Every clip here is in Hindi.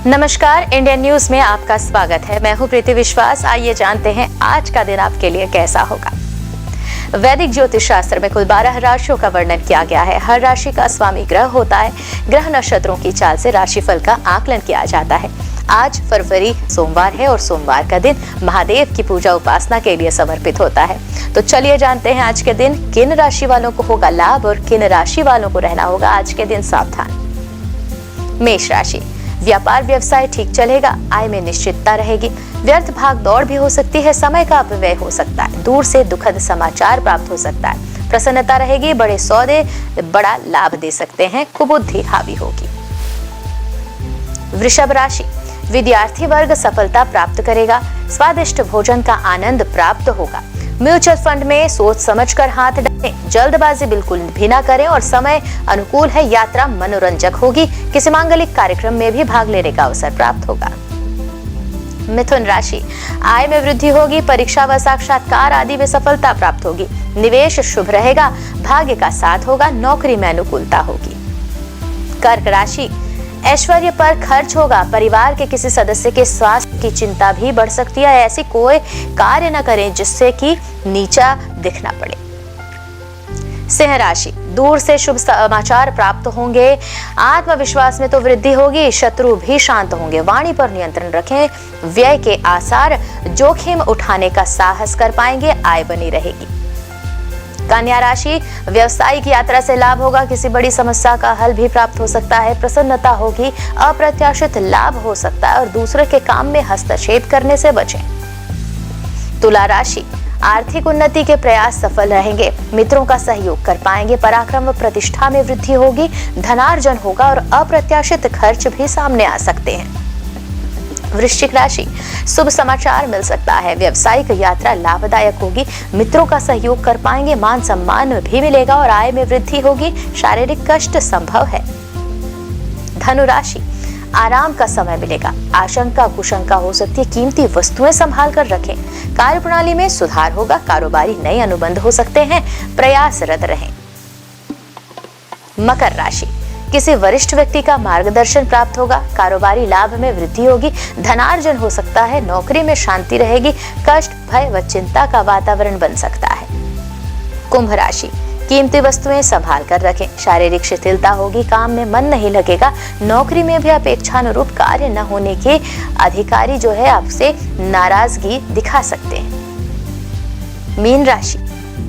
नमस्कार, इंडियन न्यूज में आपका स्वागत है। मैं हूं प्रीति विश्वास। आइए जानते हैं आज का दिन आपके लिए कैसा होगा। वैदिक ज्योतिष शास्त्र में कुल 12 राशियों का वर्णन किया गया है। हर राशि का स्वामी ग्रह होता है। ग्रह नक्षत्रों की चाल से राशिफल का आकलन किया जाता है। आज फरवरी सोमवार है और सोमवार का दिन महादेव की पूजा उपासना के लिए समर्पित होता है। तो चलिए जानते हैं आज के दिन किन राशि वालों को होगा लाभ और किन राशि वालों को रहना होगा आज के दिन सावधान। मेष राशि, व्यापार व्यवसाय ठीक चलेगा। आय में निश्चितता रहेगी। व्यर्थ भाग दौड़ भी हो सकती है। समय का अपव्यय हो सकता है। दूर से दुखद समाचार प्राप्त हो सकता है। प्रसन्नता रहेगी। बड़े सौदे बड़ा लाभ दे सकते हैं। कुबुद्धि हावी होगी। वृषभ राशि, विद्यार्थी वर्ग सफलता प्राप्त करेगा। स्वादिष्ट भोजन का आनंद प्राप्त होगा। म्यूचुअल फंड में सोच समझकर हाथ डालें। जल्दबाजी बिल्कुल भी ना करें और समय अनुकूल है। यात्रा मनोरंजक होगी। किसी मांगलिक कार्यक्रम में भी भाग लेने का अवसर प्राप्त होगा। मिथुन राशि, आय में वृद्धि होगी। परीक्षा व साक्षात्कार आदि में सफलता प्राप्त होगी। निवेश शुभ रहेगा। भाग्य का साथ होगा। नौकरी में अनुकूलता होगी। कर्क राशि, ऐश्वर्य पर खर्च होगा। परिवार के किसी सदस्य के स्वास्थ्य की चिंता भी बढ़ सकती है। ऐसी कोई कार्य न करें जिससे कि नीचा दिखना पड़े। सिंह राशि, दूर से शुभ समाचार प्राप्त होंगे। आत्मविश्वास में तो वृद्धि होगी। शत्रु भी शांत होंगे। वाणी पर नियंत्रण रखें। व्यय के आसार, जोखिम उठाने का साहस कर पाएंगे। आय बनी रहेगी। कन्या राशि, व्यवसायिक यात्रा से लाभ होगा। किसी बड़ी समस्या का हल भी प्राप्त हो सकता है। प्रसन्नता होगी। अप्रत्याशित लाभ हो सकता है और दूसरे के काम में हस्तक्षेप करने से बचें। तुला राशि, आर्थिक उन्नति के प्रयास सफल रहेंगे। मित्रों का सहयोग कर पाएंगे। पराक्रम व प्रतिष्ठा में वृद्धि होगी। धनार्जन होगा और अप्रत्याशित खर्च भी सामने आ सकते हैं। वृश्चिक राशि, शुभ समाचार मिल सकता है। व्यवसायिक यात्रा लाभदायक होगी। मित्रों का सहयोग कर पाएंगे। मान सम्मान भी मिलेगा और आय में वृद्धि होगी। शारीरिक कष्ट संभव है। धनु राशि, आराम का समय मिलेगा। आशंका कुशंका हो सकती है। कीमती वस्तुएं संभाल कर रखें। कार्यप्रणाली में सुधार होगा। कारोबारी नए अनुबंध हो सकते हैं। प्रयासरत रहें। मकर राशि, किसी वरिष्ठ व्यक्ति का मार्गदर्शन प्राप्त होगा। कारोबारी लाभ में वृद्धि होगी। धनार्जन हो सकता है। नौकरी में शांति रहेगी। कष्ट भय व चिंता का वातावरण बन सकता है। कुंभ राशि, कीमती वस्तुएं संभाल कर रखें। शारीरिक शिथिलता होगी। काम में मन नहीं लगेगा। नौकरी में भी अपेक्षानुरूप कार्य न होने के अधिकारी जो है आपसे नाराजगी दिखा सकते हैं। मीन राशि,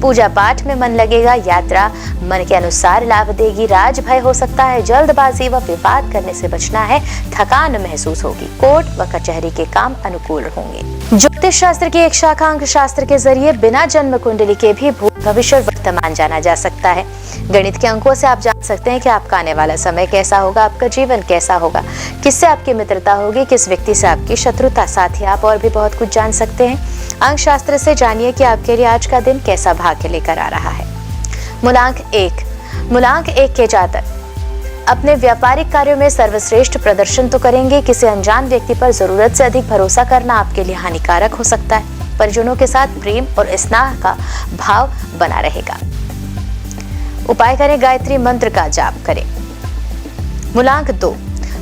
पूजा पाठ में मन लगेगा। यात्रा मन के अनुसार लाभ देगी। राज भय हो सकता है। जल्दबाजी व विवाद करने से बचना है। थकान महसूस होगी। कोर्ट व कचहरी के काम अनुकूल होंगे। ज्योतिष शास्त्र की एक शाखा अंक शास्त्र के जरिए बिना जन्म कुंडली के भी भूत भविष्य और वर्तमान जाना जा सकता है। गणित के अंकों से आप जान सकते हैं कि आपका आने वाला समय कैसा होगा, आपका जीवन कैसा होगा, किससे आपकी मित्रता होगी, किस व्यक्ति से आपकी शत्रुता। साथ ही आप और भी बहुत कुछ जान सकते हैं। अंक शास्त्र से जानिए कि आपके लिए आज का दिन कैसा भाग्य लेकर आ रहा है। मूलांक 1, मूलांक 1 के जातक अपने व्यापारिक कार्यों में सर्वश्रेष्ठ प्रदर्शन तो करेंगे। किसी अनजान व्यक्ति पर जरूरत से अधिक भरोसा करना आपके लिए हानिकारक हो सकता है। परिजनों के साथ प्रेम और स्नेह का भाव बना रहेगा। उपाय करें, गायत्री मंत्र का जाप करें। मूलांक 2,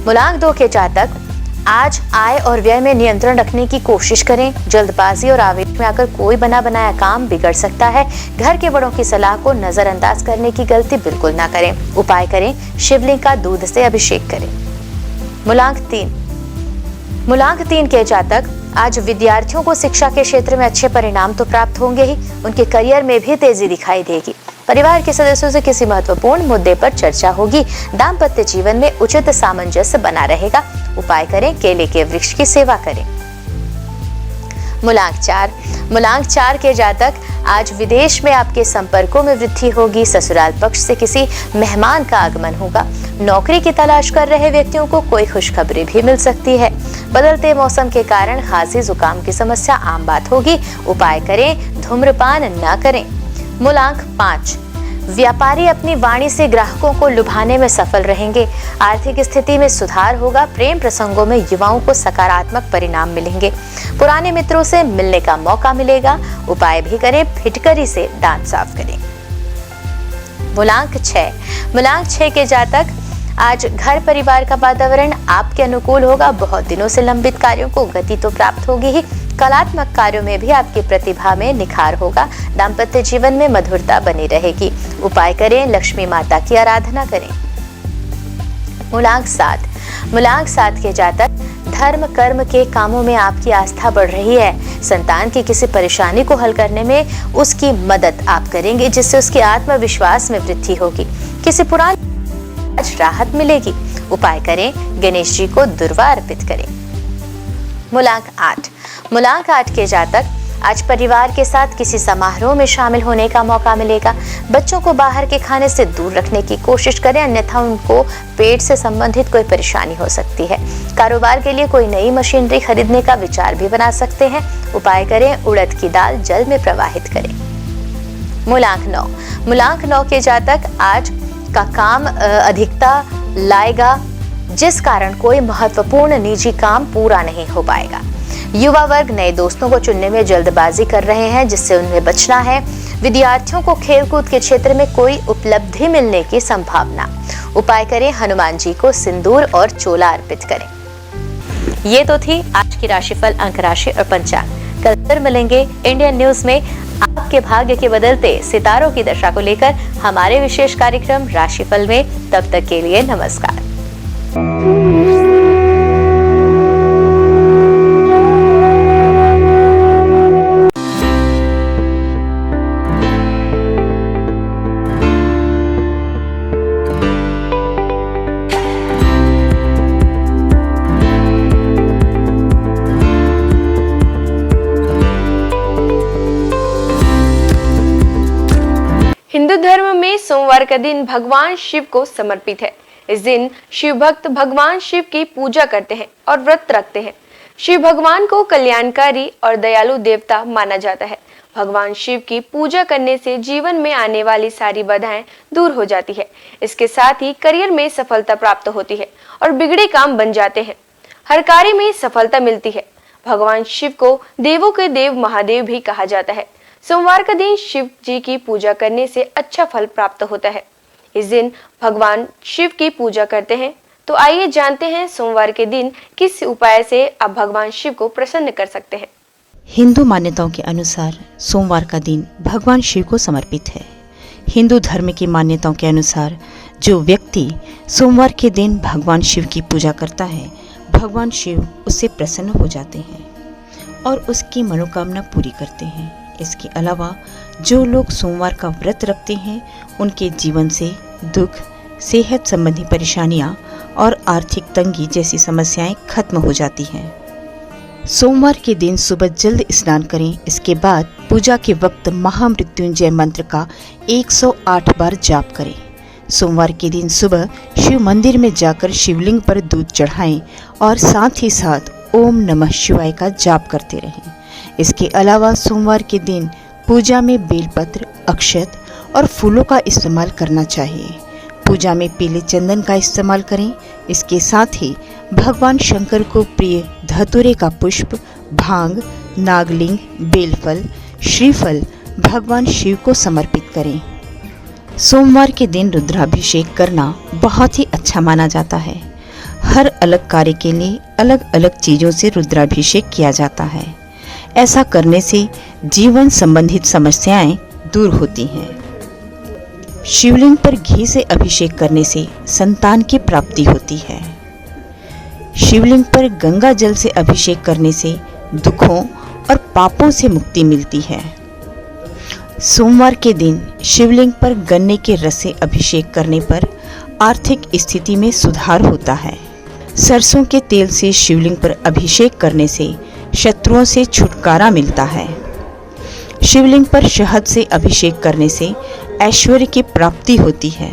मूलांक 2 के जातक आज आय और व्यय में नियंत्रण रखने की कोशिश करें। जल्दबाजी और आवेश में आकर कोई बना बनाया काम बिगड़ सकता है। घर के बड़ों की सलाह को नजरअंदाज करने की गलती बिल्कुल ना करें। उपाय करें, शिवलिंग का दूध से अभिषेक करें। मूलांक 3, मूलांक 3 के जातक आज विद्यार्थियों को शिक्षा के क्षेत्र में अच्छे परिणाम तो प्राप्त होंगे ही, उनके करियर में भी तेजी दिखाई देगी। परिवार के सदस्यों से किसी महत्वपूर्ण मुद्दे पर चर्चा होगी। दाम्पत्य जीवन में उचित सामंजस्य बना रहेगा। उपाय करें, केले के वृक्ष की सेवा करें। मूलांक 4, मूलांक 4 के जातक आज विदेश में आपके संपर्कों में वृद्धि होगी। ससुराल पक्ष से किसी मेहमान का आगमन होगा। नौकरी की तलाश कर रहे व्यक्तियों को कोई खुशखबरी भी मिल सकती है। बदलते मौसम के कारण खांसी जुकाम की समस्या आम बात होगी। उपाय करें, धूम्रपान न करें। मूलांक 5, व्यापारी अपनी वाणी से ग्राहकों को लुभाने में सफल रहेंगे। आर्थिक स्थिति में सुधार होगा। प्रेम प्रसंगों में युवाओं को सकारात्मक परिणाम मिलेंगे। पुराने मित्रों से मिलने का मौका मिलेगा। उपाय भी करें, फिटकरी से दांत साफ करें। मूलांक 6, मूलांक 6 के जातक आज घर परिवार का वातावरण आपके अनुकूल होगा। बहुत दिनों से लंबित कार्यों को गति तो प्राप्त होगी ही, कलात्मक कार्यों में भी आपकी प्रतिभा में निखार होगा। दाम्पत्य जीवन में मधुरता बनी रहेगी। उपाय करें, लक्ष्मी माता की आराधना करें। मूलांक 7 के जातक धर्म कर्म के कामों में आपकी आस्था बढ़ रही है। संतान की किसी परेशानी को हल करने में उसकी मदद आप करेंगे, जिससे उसके आत्मविश्वास में वृद्धि होगी। किसी पुरानी आज राहत मिलेगी। उपाय करें, गणेश जी को दुर्वा अर्पित करें। मूलांक 8 के जातक आज परिवार के साथ किसी समारोह में शामिल होने का मौका मिलेगा। बच्चों को बाहर के खाने से दूर रखने की कोशिश करें, अन्यथा उनको पेट से संबंधित कोई परेशानी हो सकती है। कारोबार के लिए कोई नई मशीनरी खरीदने का विचार भी बना सकते हैं। उपाय करें, उड़द की दाल जल में प्रवाहित करें। मूलांक 9 के जातक आज का काम अधिकता लाएगा, जिस कारण कोई महत्वपूर्ण निजी काम पूरा नहीं हो पाएगा। युवा वर्ग नए दोस्तों को चुनने में जल्दबाजी कर रहे हैं, जिससे उन्हें बचना है। विद्यार्थियों को खेलकूद के क्षेत्र में कोई उपलब्धि मिलने की संभावना। उपाय करें, हनुमान जी को सिंदूर और चोला अर्पित करें। ये तो थी आज की राशिफल, अंक राशि और पंचांग। कल फिर मिलेंगे इंडियन न्यूज में आपके भाग्य के बदलते सितारों की दशा को लेकर हमारे विशेष कार्यक्रम राशिफल में। तब तक के लिए नमस्कार। हिंदू धर्म में सोमवार का दिन भगवान शिव को समर्पित है। इस दिन शिव भक्त भगवान शिव की पूजा करते हैं और व्रत रखते हैं। शिव भगवान को कल्याणकारी और दयालु देवता माना जाता है। भगवान शिव की पूजा करने से जीवन में आने वाली सारी बाधाएं दूर हो जाती है। इसके साथ ही करियर में सफलता प्राप्त होती है और बिगड़े काम बन जाते हैं। हर कार्य में सफलता मिलती है। भगवान शिव को देवों के देव महादेव भी कहा जाता है। सोमवार का दिन शिव जी की पूजा करने से अच्छा फल प्राप्त होता है। इस दिन भगवान शिव की पूजा करते हैं। तो आइए जानते हैं सोमवार के दिन किस उपाय से आप भगवान शिव को प्रसन्न कर सकते हैं। हिंदू मान्यताओं के अनुसार सोमवार का दिन भगवान शिव को समर्पित है। हिंदू धर्म की मान्यताओं के अनुसार जो व्यक्ति सोमवार के दिन भगवान शिव की पूजा करता है, भगवान शिव उससे प्रसन्न हो जाते हैं और उसकी मनोकामना पूरी करते हैं। इसके अलावा जो लोग सोमवार का व्रत रखते हैं, उनके जीवन से दुख, सेहत संबंधी परेशानियां और आर्थिक तंगी जैसी समस्याएं खत्म हो जाती हैं। सोमवार के दिन सुबह जल्द स्नान करें। इसके बाद पूजा के वक्त महामृत्युंजय मंत्र का 108 बार जाप करें। सोमवार के दिन सुबह शिव मंदिर में जाकर शिवलिंग पर दूध चढ़ाएं और साथ ही साथ ओम नमः शिवाय का जाप करते रहें। इसके अलावा सोमवार के दिन पूजा में बेलपत्र, अक्षत और फूलों का इस्तेमाल करना चाहिए। पूजा में पीले चंदन का इस्तेमाल करें। इसके साथ ही भगवान शंकर को प्रिय धतूरे का पुष्प, भांग, नागलिंग, बेलफल, श्रीफल भगवान शिव को समर्पित करें। सोमवार के दिन रुद्राभिषेक करना बहुत ही अच्छा माना जाता है। हर अलग कार्य के लिए अलग अलग चीजों से रुद्राभिषेक किया जाता है। ऐसा करने से जीवन संबंधित समस्याएं दूर होती हैं। शिवलिंग पर घी से अभिषेक करने से संतान की प्राप्ति होती है। शिवलिंग पर गंगा जल से अभिषेक करने से दुखों और पापों से मुक्ति मिलती है। सोमवार के दिन शिवलिंग पर गन्ने के रस से अभिषेक करने पर आर्थिक स्थिति में सुधार होता है। सरसों के तेल से शिवलिंग पर अभिषेक करने से शत्रुओं से छुटकारा मिलता है। शिवलिंग पर शहद से अभिषेक करने से ऐश्वर्य की प्राप्ति होती है।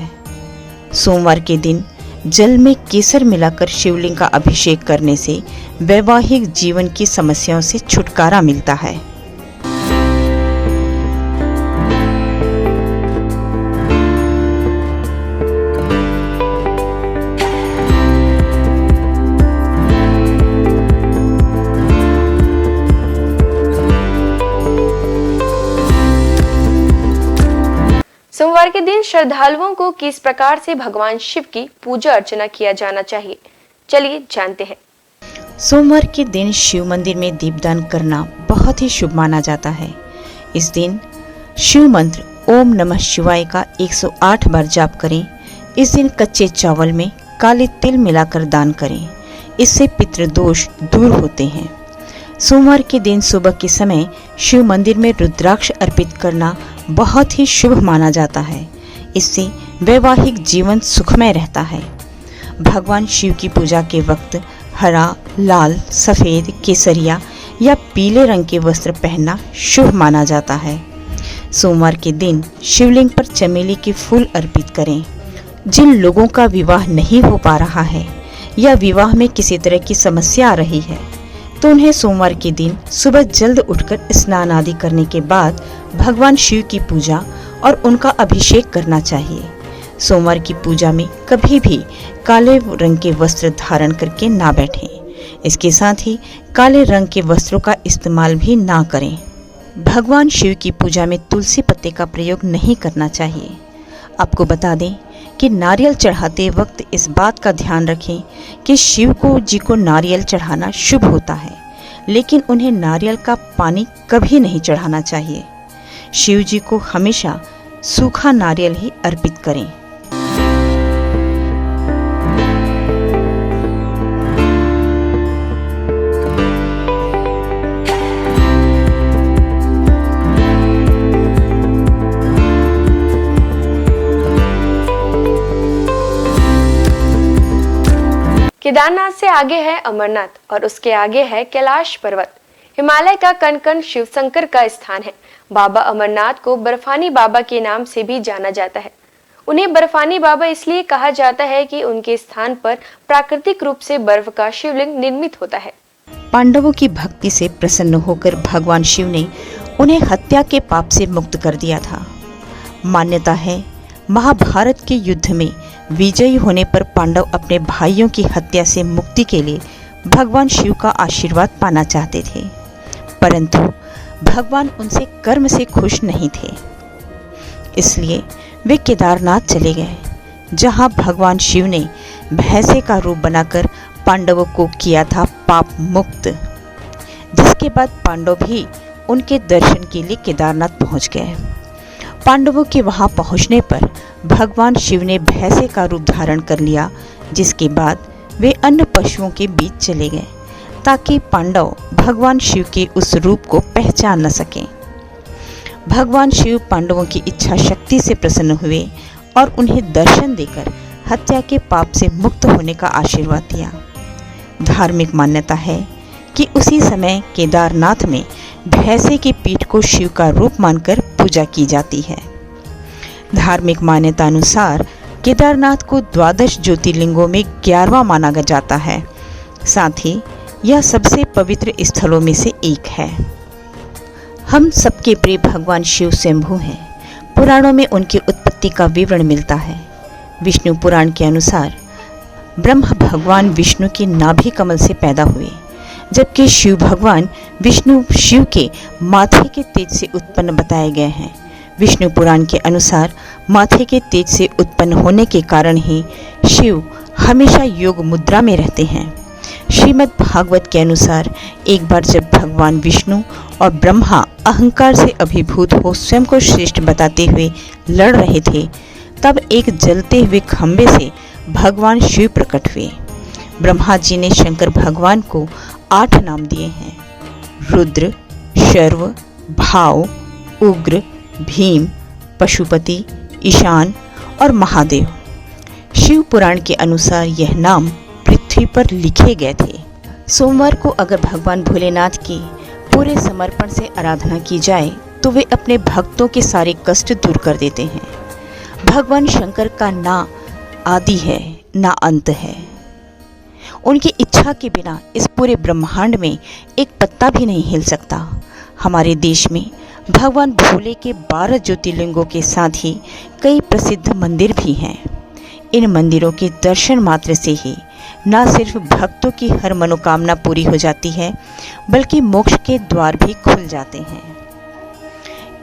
सोमवार के दिन जल में केसर मिलाकर शिवलिंग का अभिषेक करने से वैवाहिक जीवन की समस्याओं से छुटकारा मिलता है। सोमवार सोमवार के दिन श्रद्धालुओं को किस प्रकार से भगवान शिव की पूजा अर्चना किया जाना चाहिए, चलिए जानते हैं। सोमवार के दिन शिव मंदिर में दीपदान करना बहुत ही शुभ माना जाता है। इस दिन शिव मंत्र ओम नमः शिवाय का 108 बार जाप करें। इस दिन कच्चे चावल में काले तिल मिलाकर दान करें, इससे पितृदोष दूर होते हैं। सोमवार के दिन सुबह के समय शिव मंदिर में रुद्राक्ष अर्पित करना बहुत ही शुभ माना जाता है। इससे वैवाहिक जीवन सुखमय रहता है। भगवान शिव की पूजा के वक्त हरा, लाल, सफ़ेद, केसरिया या पीले रंग के वस्त्र पहनना शुभ माना जाता है। सोमवार के दिन शिवलिंग पर चमेली के फूल अर्पित करें। जिन लोगों का विवाह नहीं हो पा रहा है या विवाह में किसी तरह की समस्या आ रही है तो उन्हें सोमवार के दिन सुबह जल्द उठकर स्नान आदि करने के बाद भगवान शिव की पूजा और उनका अभिषेक करना चाहिए। सोमवार की पूजा में कभी भी काले रंग के वस्त्र धारण करके ना बैठें। इसके साथ ही काले रंग के वस्त्रों का इस्तेमाल भी ना करें। भगवान शिव की पूजा में तुलसी पत्ते का प्रयोग नहीं करना चाहिए। आपको बता दें कि नारियल चढ़ाते वक्त इस बात का ध्यान रखें कि शिव जी को नारियल चढ़ाना शुभ होता है, लेकिन उन्हें नारियल का पानी कभी नहीं चढ़ाना चाहिए। शिव जी को हमेशा सूखा नारियल ही अर्पित करें। केदारनाथ से आगे है अमरनाथ और उसके आगे है कैलाश पर्वत। हिमालय का कण कण शिव शंकर का स्थान है। बाबा अमरनाथ को बर्फानी बाबा के नाम से भी जाना जाता है। उन्हें बर्फानी बाबा इसलिए कहा जाता है कि उनके स्थान पर प्राकृतिक रूप से बर्फ का शिवलिंग निर्मित होता है। पांडवों की भक्ति से प्रसन्न होकर भगवान शिव ने उन्हें हत्या के पाप से मुक्त कर दिया था। मान्यता है महाभारत के युद्ध में विजयी होने पर पांडव अपने भाइयों की हत्या से मुक्ति के लिए भगवान शिव का आशीर्वाद पाना चाहते थे, परंतु भगवान उनसे कर्म से खुश नहीं थे। इसलिए वे केदारनाथ चले गए, जहां भगवान शिव ने भैंसे का रूप बनाकर पांडवों को किया था पाप मुक्त। जिसके बाद पांडव भी उनके दर्शन के लिए केदारनाथ पहुंच गए। पांडवों के वहां पहुंचने पर भगवान शिव ने भैंसे का रूप धारण कर लिया, जिसके बाद वे अन्य पशुओं के बीच चले गए ताकि पांडव भगवान शिव के उस रूप को पहचान न सकें। भगवान शिव पांडवों की इच्छा शक्ति से प्रसन्न हुए और उन्हें दर्शन देकर हत्या के पाप से मुक्त होने का आशीर्वाद दिया। धार्मिक मान्यता है कि उसी समय केदारनाथ में भैंसे की पीठ को शिव का रूप मानकर पूजा की जाती है। धार्मिक मान्यता अनुसार केदारनाथ को 12 ज्योतिर्लिंगों में 11वां माना जाता है। साथ ही यह सबसे पवित्र स्थलों में से एक है। हम सबके प्रिय भगवान शिव स्वयंभू हैं। पुराणों में उनकी उत्पत्ति का विवरण मिलता है। विष्णु पुराण के अनुसार ब्रह्म भगवान विष्णु के नाभि कमल से पैदा हुए, जबकि शिव भगवान विष्णु शिव के माथे के तेज से उत्पन्न बताए गए हैं। विष्णु पुराण के अनुसार माथे के तेज से उत्पन्न होने के कारण ही शिव हमेशा योग मुद्रा में रहते हैं। श्रीमद् भागवत के अनुसार एक बार जब भगवान विष्णु और ब्रह्मा अहंकार से अभिभूत हो स्वयं को श्रेष्ठ बताते हुए लड़ रहे थे, तब एक जलते हुए खंबे से भगवान शिव प्रकट हुए। ब्रह्मा जी ने शंकर भगवान को 8 नाम दिए हैं: रुद्र, शर्व, भाव, उग्र, भीम, पशुपति, ईशान और महादेव। शिव पुराण के अनुसार यह नाम पृथ्वी पर लिखे गए थे। सोमवार को अगर भगवान भोलेनाथ की पूरे समर्पण से आराधना की जाए तो वे अपने भक्तों के सारे कष्ट दूर कर देते हैं। भगवान शंकर का ना आदि है ना अंत है। उनकी इच्छा के बिना इस पूरे ब्रह्मांड में एक पत्ता भी नहीं हिल सकता। हमारे देश में भगवान भोले के 12 ज्योतिर्लिंगों के साथ ही कई प्रसिद्ध मंदिर भी हैं। इन मंदिरों के दर्शन मात्र से ही न सिर्फ भक्तों की हर मनोकामना पूरी हो जाती है, बल्कि मोक्ष के द्वार भी खुल जाते हैं।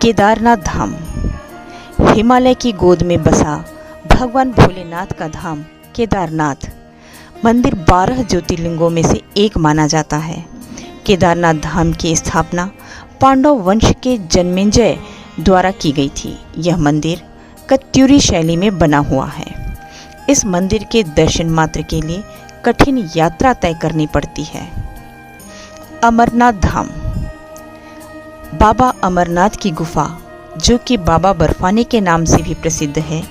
केदारनाथ धाम हिमालय की गोद में बसा भगवान भोलेनाथ का धाम केदारनाथ मंदिर 12 ज्योतिर्लिंगों में से एक माना जाता है। केदारनाथ धाम की स्थापना पांडव वंश के जन्मेजय द्वारा की गई थी। यह मंदिर कत्यूरी शैली में बना हुआ है। इस मंदिर के दर्शन मात्र के लिए कठिन यात्रा तय करनी पड़ती है। अमरनाथ धाम, बाबा अमरनाथ की गुफा जो कि बाबा बर्फानी के नाम से भी प्रसिद्ध है,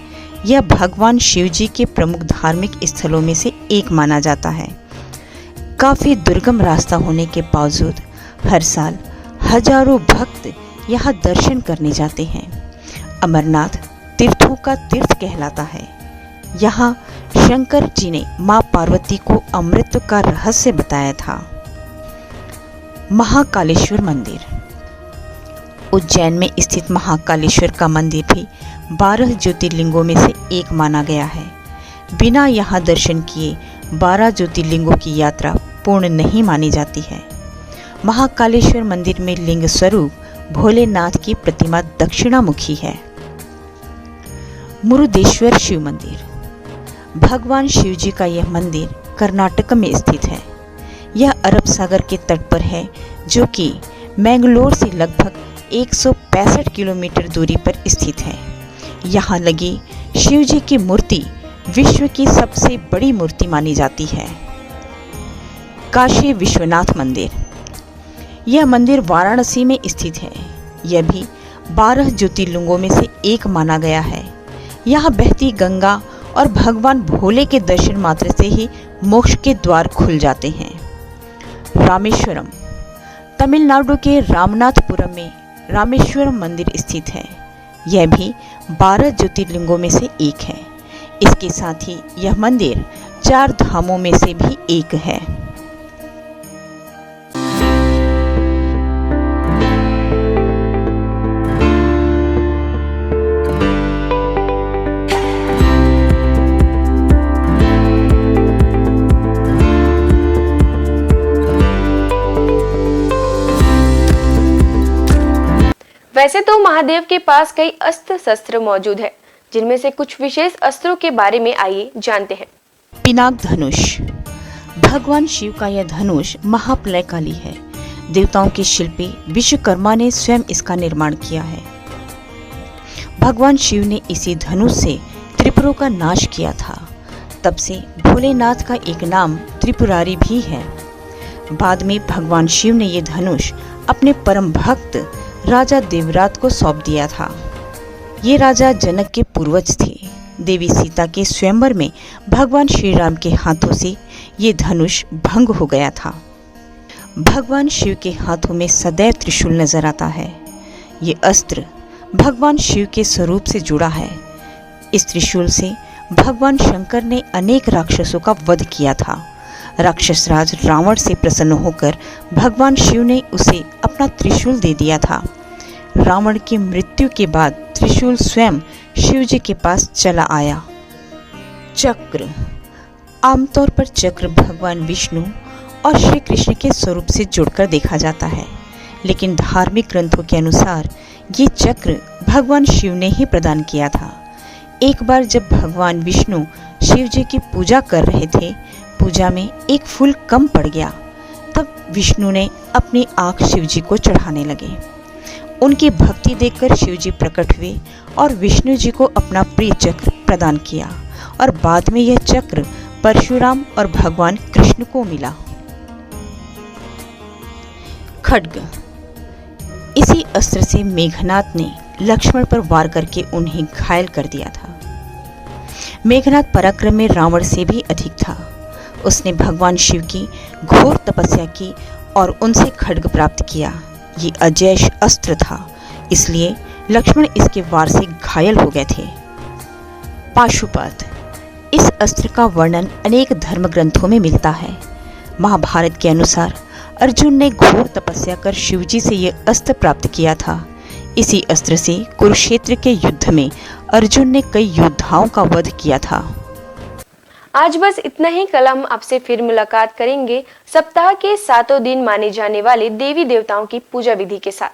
यह भगवान शिव जी के प्रमुख धार्मिक स्थलों में से एक माना जाता है। काफ़ी दुर्गम रास्ता होने के बावजूद हर साल हजारों भक्त यहाँ दर्शन करने जाते हैं। अमरनाथ तीर्थों का तीर्थ कहलाता है। यहाँ शंकर जी ने माँ पार्वती को अमृत का रहस्य बताया था। महाकालेश्वर मंदिर, उज्जैन में स्थित महाकालेश्वर का मंदिर भी 12 ज्योतिर्लिंगों में से एक माना गया है। बिना यहाँ दर्शन किए 12 ज्योतिर्लिंगों की यात्रा पूर्ण नहीं मानी जाती है। महाकालेश्वर मंदिर में लिंग स्वरूप भोलेनाथ की प्रतिमा दक्षिणामुखी है। मुरुदेश्वर शिव मंदिर, भगवान शिव जी का यह मंदिर कर्नाटक में स्थित है। यह अरब सागर के तट पर है, जो कि मैंगलोर से लगभग 165 किलोमीटर दूरी पर स्थित है। यहाँ लगी शिव जी की मूर्ति विश्व की सबसे बड़ी मूर्ति मानी जाती है। काशी विश्वनाथ मंदिर, यह मंदिर वाराणसी में स्थित है। यह भी 12 ज्योतिर्लिंगों में से एक माना गया है। यहाँ बहती गंगा और भगवान भोले के दर्शन मात्र से ही मोक्ष के द्वार खुल जाते हैं। रामेश्वरम, तमिलनाडु के रामनाथपुरम में रामेश्वरम मंदिर स्थित है। यह भी 12 ज्योतिर्लिंगों में से एक है। इसके साथ ही यह मंदिर 4 धामों में से भी एक है। वैसे तो महादेव के पास कई अस्त्र शस्त्र मौजूद है, जिनमें से कुछ विशेष अस्त्रों के बारे में आइए जानते हैं। पिनाक धनुष, भगवान शिव का यह धनुष महाप्रलयकाली है। देवताओं के शिल्पी विश्वकर्मा ने स्वयं इसका निर्माण किया है। भगवान शिव ने इसी धनुष से त्रिपुरों का नाश किया था। तब से भोलेनाथ का एक नाम त्रिपुरारी भी है। बाद में भगवान शिव ने यह धनुष अपने परम भक्त राजा देवरात को सौंप दिया था। ये राजा जनक के पूर्वज थे। देवी सीता के स्वयंवर में भगवान श्री राम के हाथों से ये धनुष भंग हो गया था। भगवान शिव के हाथों में सदैव त्रिशूल नजर आता है। ये अस्त्र भगवान शिव के स्वरूप से जुड़ा है। इस त्रिशूल से भगवान शंकर ने अनेक राक्षसों का वध किया था। राक्षस राज रावण से प्रसन्न होकर भगवान शिव ने उसे अपना त्रिशूल दे दिया था। रावण की मृत्यु के बाद त्रिशूल स्वयं शिव जी के पास चला आया। चक्र, आमतौर पर चक्र भगवान विष्णु और श्री कृष्ण के स्वरूप से जुड़कर देखा जाता है, लेकिन धार्मिक ग्रंथों के अनुसार ये चक्र भगवान शिव ने ही प्रदान किया था। एक बार जब भगवान विष्णु शिव जी की पूजा कर रहे थे, पूजा में एक फूल कम पड़ गया। तब विष्णु ने अपनी आंख शिव जी को चढ़ाने लगे। उनकी भक्ति देखकर शिव जी प्रकट हुए और विष्णु जी को अपना प्रिय चक्र प्रदान किया और बाद में यह चक्र परशुराम और भगवान कृष्ण को मिला। खड्ग, इसी अस्त्र से मेघनाथ ने लक्ष्मण पर वार करके उन्हें घायल कर दिया था। मेघनाथ पराक्रम में रावण से भी अधिक था। उसने भगवान शिव की घोर तपस्या की और उनसे खड्ग प्राप्त किया। ये अजैश अस्त्र था, इसलिए लक्ष्मण इसके वार से घायल हो गए थे। पाशुपत, इस अस्त्र का वर्णन अनेक धर्म ग्रंथों में मिलता है। महाभारत के अनुसार अर्जुन ने घोर तपस्या कर शिवजी से यह अस्त्र प्राप्त किया था। इसी अस्त्र से कुरुक्षेत्र के युद्ध में अर्जुन ने कई योद्धाओं का वध किया था। आज बस इतना ही। कल हम आपसे फिर मुलाकात करेंगे सप्ताह के 7 दिन माने जाने वाले देवी देवताओं की पूजा विधि के साथ।